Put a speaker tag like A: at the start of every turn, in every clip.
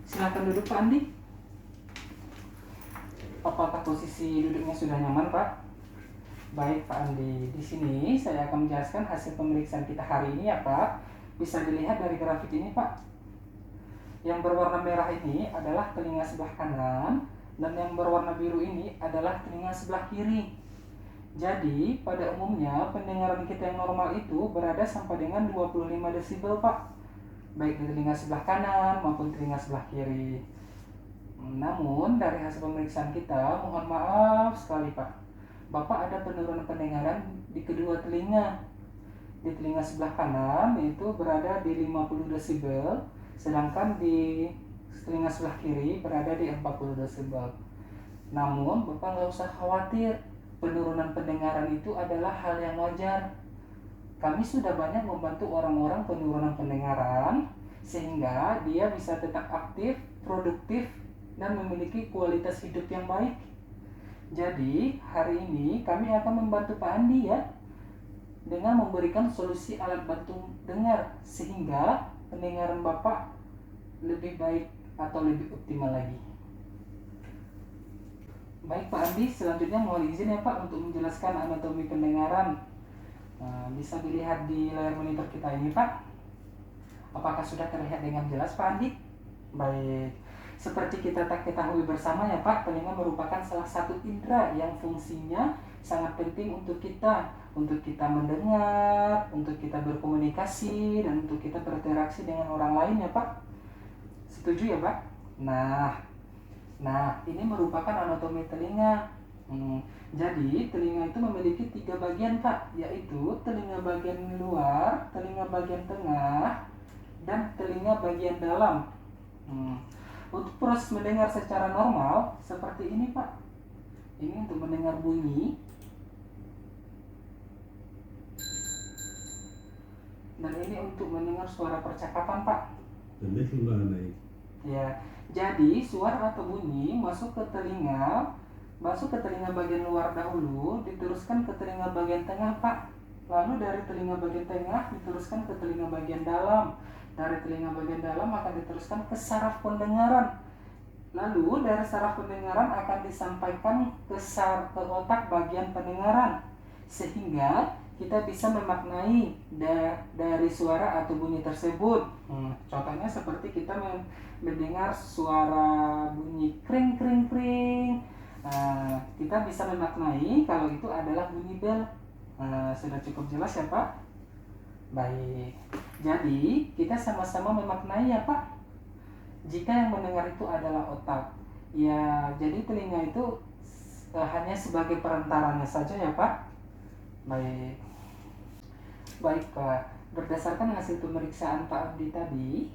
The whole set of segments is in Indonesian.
A: Silakan duduk Pak Andi. Apakah posisi duduknya sudah nyaman Pak? Baik Pak Andi, di sini saya akan menjelaskan hasil pemeriksaan kita hari ini ya Pak. Bisa dilihat dari grafik ini Pak. Yang berwarna merah ini adalah telinga sebelah kanan, dan yang berwarna biru ini adalah telinga sebelah kiri. Jadi, pada umumnya pendengaran kita yang normal itu berada sampai dengan 25 desibel Pak, baik di telinga sebelah kanan maupun telinga sebelah kiri. Namun, dari hasil pemeriksaan kita, mohon maaf sekali Pak, Bapak ada penurunan pendengaran di kedua telinga. Di telinga sebelah kanan itu berada di 50 desibel, sedangkan di telinga sebelah kiri berada di 40 desibel. Namun, Bapak nggak usah khawatir, penurunan pendengaran itu adalah hal yang wajar. Kami sudah banyak membantu orang-orang penurunan pendengaran, sehingga dia bisa tetap aktif, produktif, dan memiliki kualitas hidup yang baik. Jadi, hari ini kami akan membantu Pak Andi ya, dengan memberikan solusi alat bantu dengar, sehingga pendengaran Bapak lebih baik atau lebih optimal lagi. Baik Pak Andi, selanjutnya mohon izin ya Pak untuk menjelaskan anatomi pendengaran. Bisa dilihat di layar monitor kita ini Pak. Apakah sudah terlihat dengan jelas Pak Andi? Baik, seperti kita ketahui bersama ya Pak, telinga merupakan salah satu indera yang fungsinya sangat penting untuk kita mendengar, untuk kita berkomunikasi, dan untuk kita berinteraksi dengan orang lain ya Pak. Setuju ya Pak? Nah, ini merupakan anatomi telinga. Jadi, telinga itu memiliki 3 bagian Pak, yaitu telinga bagian luar, telinga bagian tengah, dan telinga bagian dalam. Untuk proses mendengar secara normal, seperti ini Pak. Ini untuk mendengar bunyi. Dan ini untuk mendengar suara percakapan Pak. Ya, jadi suara atau bunyi masuk ke telinga bagian luar dahulu, diteruskan ke telinga bagian tengah Pak. Lalu dari telinga bagian tengah diteruskan ke telinga bagian dalam. Dari telinga bagian dalam akan diteruskan ke saraf pendengaran. Lalu dari saraf pendengaran akan disampaikan ke otak bagian pendengaran, sehingga kita bisa memaknai dari suara atau bunyi tersebut. Contohnya seperti kita mendengar suara bunyi kring kring kring. Kita bisa memaknai kalau itu adalah bunyi bel. Sudah cukup jelas ya Pak? Baik, jadi kita sama-sama memaknai ya Pak. Jika yang mendengar itu adalah otak, ya jadi telinga itu hanya sebagai perantaranya saja ya Pak. Baik Pak, berdasarkan hasil pemeriksaan Pak Abdi tadi,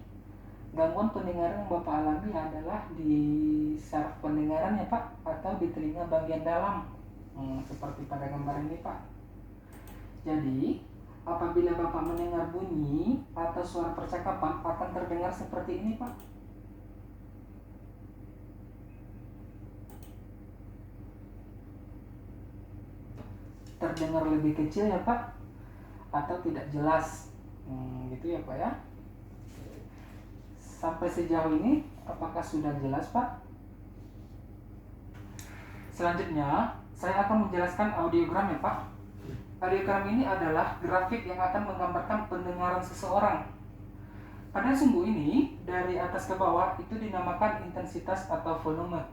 A: gangguan pendengaran yang Bapak alami adalah di saraf pendengaran ya Pak, atau di telinga bagian dalam, seperti pada gambar ini Pak. Jadi, apabila Bapak mendengar bunyi atau suara percakapan akan terdengar seperti ini Pak. Terdengar lebih kecil ya Pak, atau tidak jelas, gitu ya Pak ya. Sampai sejauh ini apakah sudah jelas Pak? Selanjutnya saya akan menjelaskan audiogram ya Pak. Audiogram ini adalah grafik yang akan menggambarkan pendengaran seseorang. Pada sumbu ini dari atas ke bawah itu dinamakan intensitas atau volume.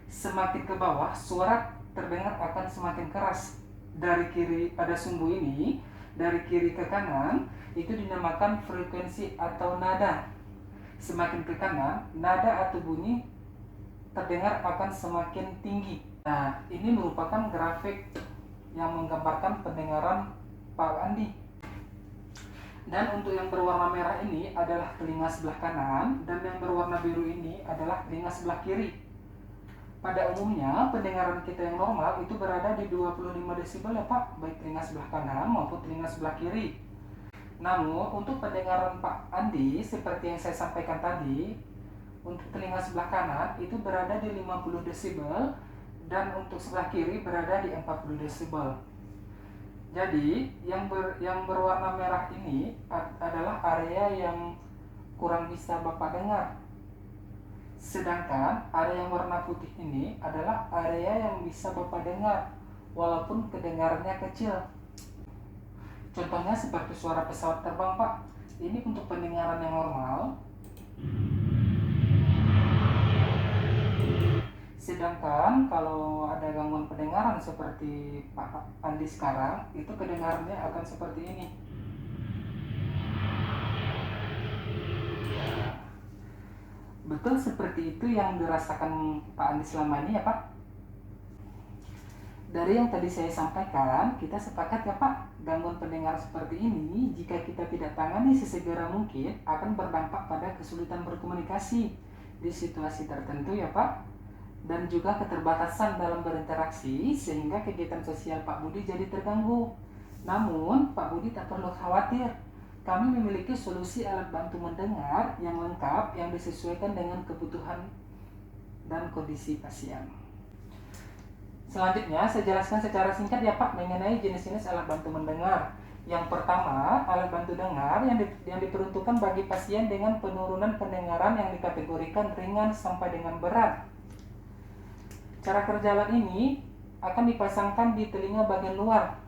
A: Semakin ke bawah suara terdengar akan semakin keras. Dari kiri pada sumbu ini, dari kiri ke kanan itu dinamakan frekuensi atau nada. Semakin ke kanan, nada atau bunyi terdengar akan semakin tinggi. Nah, ini merupakan grafik yang menggambarkan pendengaran Pak Andi. Dan untuk yang berwarna merah ini adalah telinga sebelah kanan, dan yang berwarna biru ini adalah telinga sebelah kiri. Pada umumnya, pendengaran kita yang normal itu berada di 25 desibel ya Pak, baik telinga sebelah kanan maupun telinga sebelah kiri. Namun, untuk pendengaran Pak Andi, seperti yang saya sampaikan tadi, untuk telinga sebelah kanan itu berada di 50 desibel, dan untuk sebelah kiri berada di 40 desibel. Jadi, yang berwarna merah ini adalah area yang kurang bisa Bapak dengar. Sedangkan area yang warna putih ini adalah area yang bisa Bapak dengar, walaupun kedengarannya kecil. Contohnya seperti suara pesawat terbang, Pak. Ini untuk pendengaran yang normal. Sedangkan kalau ada gangguan pendengaran seperti Pak Andi sekarang, itu kedengarannya akan seperti ini. Betul seperti itu yang dirasakan Pak Andi selama ini ya Pak? Dari yang tadi saya sampaikan, kita sepakat ya Pak, gangguan pendengar seperti ini jika kita tidak tangani sesegera mungkin akan berdampak pada kesulitan berkomunikasi di situasi tertentu ya Pak, dan juga keterbatasan dalam berinteraksi sehingga kegiatan sosial Pak Budi jadi terganggu. Namun Pak Budi tak perlu khawatir, kami memiliki solusi alat bantu mendengar yang lengkap yang disesuaikan dengan kebutuhan dan kondisi pasien. Selanjutnya saya jelaskan secara singkat ya Pak mengenai jenis-jenis alat bantu mendengar. Yang pertama, alat bantu dengar yang diperuntukkan bagi pasien dengan penurunan pendengaran yang dikategorikan ringan sampai dengan berat. Cara kerja alat ini akan dipasangkan di telinga bagian luar.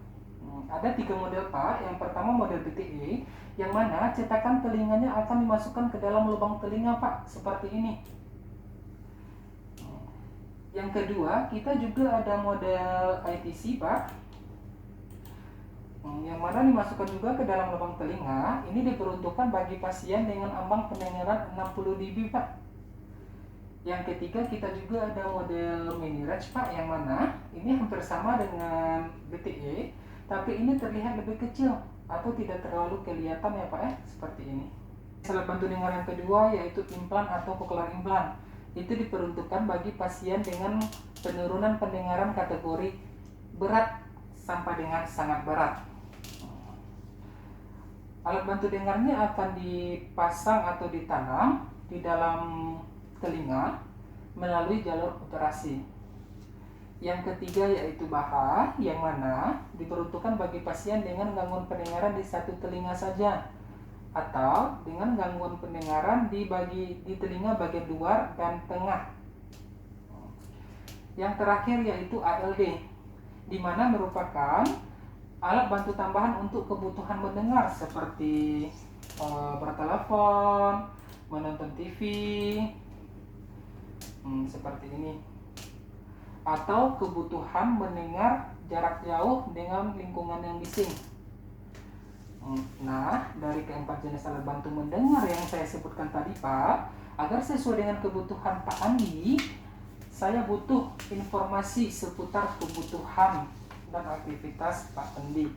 A: Ada 3 model Pak. Yang pertama model BTE, yang mana cetakan telinganya akan dimasukkan ke dalam lubang telinga Pak, seperti ini. Yang kedua, kita juga ada model ITC Pak, yang mana dimasukkan juga ke dalam lubang telinga. Ini diperuntukkan bagi pasien dengan ambang pendengaran 60 dB Pak. Yang ketiga, kita juga ada model mini range Pak, yang mana ini hampir sama dengan BTE, tapi ini terlihat lebih kecil atau tidak terlalu kelihatan ya Pak ya, seperti ini. Alat bantu dengar yang kedua yaitu implan atau cochlear implant. Itu diperuntukkan bagi pasien dengan penurunan pendengaran kategori berat sampai dengan sangat berat. Alat bantu dengarnya akan dipasang atau ditanam di dalam telinga melalui jalur operasi. Yang ketiga yaitu BAHA, yang mana diperuntukkan bagi pasien dengan gangguan pendengaran di satu telinga saja, atau dengan gangguan pendengaran di telinga bagian luar dan tengah. Yang terakhir yaitu ALD, di mana merupakan alat bantu tambahan untuk kebutuhan mendengar seperti bertelepon, menonton TV, seperti ini, atau kebutuhan mendengar jarak jauh dengan lingkungan yang bising. Nah, dari keempat jenis alat bantu mendengar yang saya sebutkan tadi Pak, agar sesuai dengan kebutuhan Pak Andi, saya butuh informasi seputar kebutuhan dan aktivitas Pak Andi.